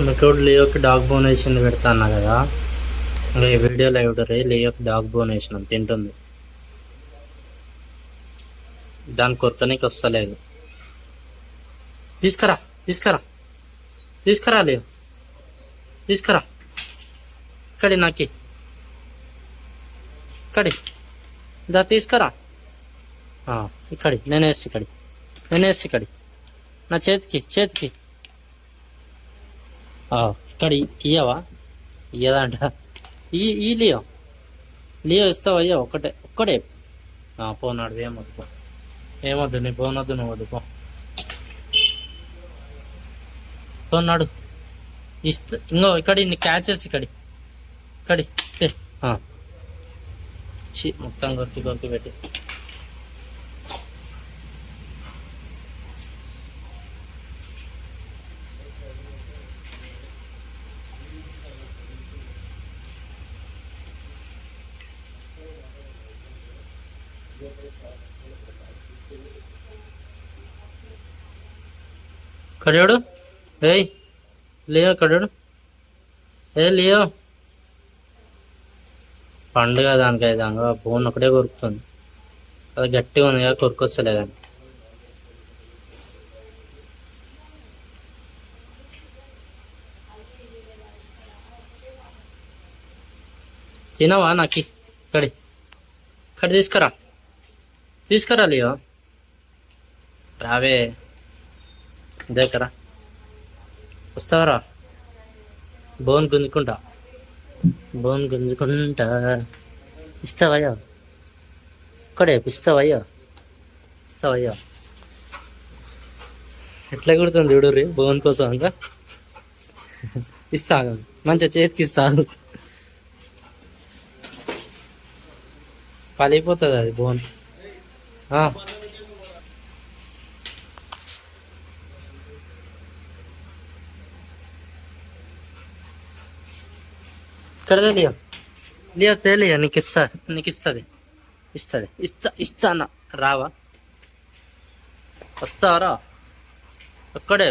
మీకు లియోకి dog bone వేసింది పెడతా అన్నా కదా, ఇంకా ఈ వీడియోలో చూడరు. లియోకి డాగ్ బోన్ వేసినాం, తింటుంది. దాని కొరకనికి వస్తలేదు. తీసుకురా తీసుకురా తీసుకురా లియో, తీసుకురా. ఇక్కడి నాకి ఇక్కడి దా తీసుకురా. ఇక్కడి నేనేసి ఇక్కడి నా చేతికి ఇక్కడ ఇయ్యవా? ఇయ్యదంట. ఈ లియో ఇస్తావా? అయ్యా ఒక్కడే పోనాడు. ఏమొద్దు నీ పోనొద్దు, నువ్వు వద్దు పోన్నాడు. ఇంకో ఇక్కడి నీ క్యాచెస్ ఇక్కడి మొత్తం కొరికి పెట్టి కడియాడు. లియో కడియాడు. లియో పండుగ దానికి అయితే బోన్ ఒకటే కొరుకుతుంది. అది గట్టిగా ఉంది కదా, కొరుకొస్తలేదని. తినవా? నాకి ఇక్కడ తీసుకురా లియో. రావే దగ్గర వస్తావరా? బోన్ గుంజుకుంటా ఇస్తావయ్యా? ఇక్కడే ఇస్తావయ్యా? ఎట్లా కుడుతుంది చూడు రీ బోన్ కోసం. ఇంకా ఇస్తా, మంచిగా చేతికి ఇస్తాను. పలిపోతుంది అది బోన్. ఇక్కడ లియో తేలియా? నీకు ఇస్తుంది. ఇస్తానా? రావా? వస్తావరా? ఒక్కడే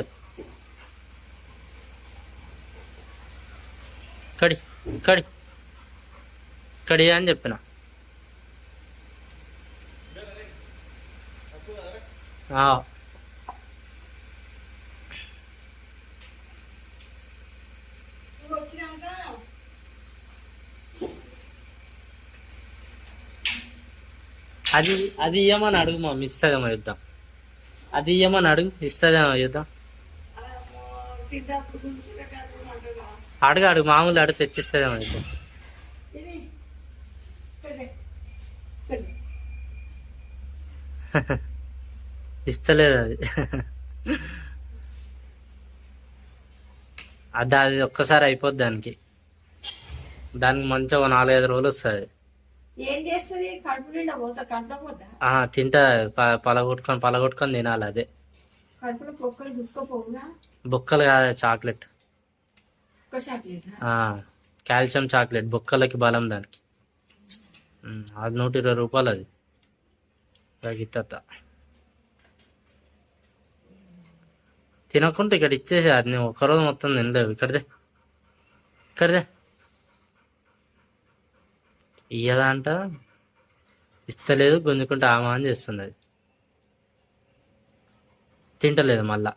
ఇక్కడి అని చెప్పిన. అది ఇయ్యమని అడుగు మమ్మీ, ఇస్తుందేమో యుద్ధం. అది ఇయ్యమని అడుగు, ఇస్తుందేమో యుద్ధం. అడుగు మామూలు అడుగు, తెచ్చిస్తుందేమో యుద్ధం. ఇస్తలేదు అది ఒక్కసారి అయిపోద్ది. దానికి మంచిగా 4-5 రోజులు వస్తుంది. తింటా, పలగొట్టుకొని తినాలి. అదే బొక్కలు కాదు, చాక్లెట్, కాల్షియం చాక్లెట్. బొక్కలకి బలం దానికి. అది 120 రూపాయలు. అది తగ్గిత తినకుంటే ఇక్కడ ఇచ్చేసి, అది నేను ఒక్కరోజు మొత్తం తినలేవు. ఇక్కడదే ఇయ్యదంట, ఇస్తలేదు, గుంజుకుంటే ఆమా అని చేస్తుంది. అది తింటలేదు మళ్ళా.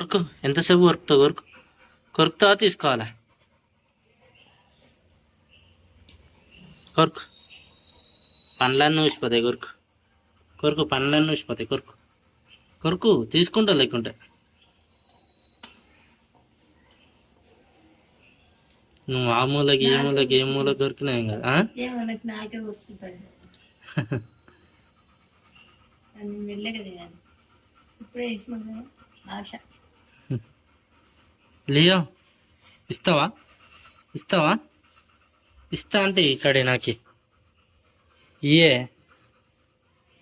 కొరుకు, ఎంతసేపు కొరుకుతావు? కొరుకుతావా తీసుకోవాలా? కొరుకు, పండ్లన్నీ ఊసిపోతాయి. కొరుకు పండ్లన్నీ ఊసిపోతాయి. కొరుకు తీసుకుంటా. లేకుంటే నువ్వు ఆ మూలకి ఏ మూలకి కొరికినా ఏం కదా. లియో ఇస్తావా? ఇస్తా అంటే ఇక్కడే నాకి ఇయే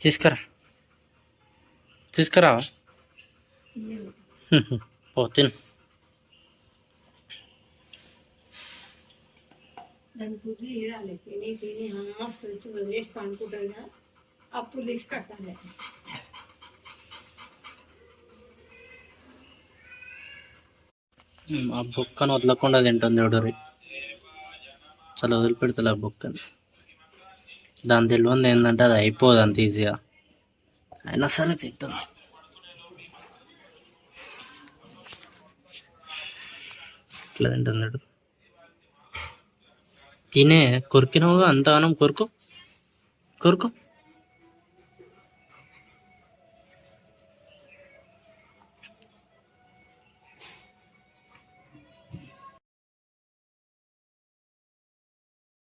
తీసుకురా పో తిను. దాని పూజలు ఇడాలి. తిని మస్తు వదిలేస్తా అనుకుంటాను. అప్పుడు తీసి కట్టాలి. ఆ బొక్కను వదలకుండా తింటుంది చూడరు. చాలా వదిలిపెడతలే ఆ బొక్కని. దాని తెలియదు ఏంటంటే అది అయిపోదు అంత ఈజీగా, అయినా సరే తింటుంది. ఇట్లా తింటున్నాడు. తినే కొరికినావుగా అంతగానం. కొరుకు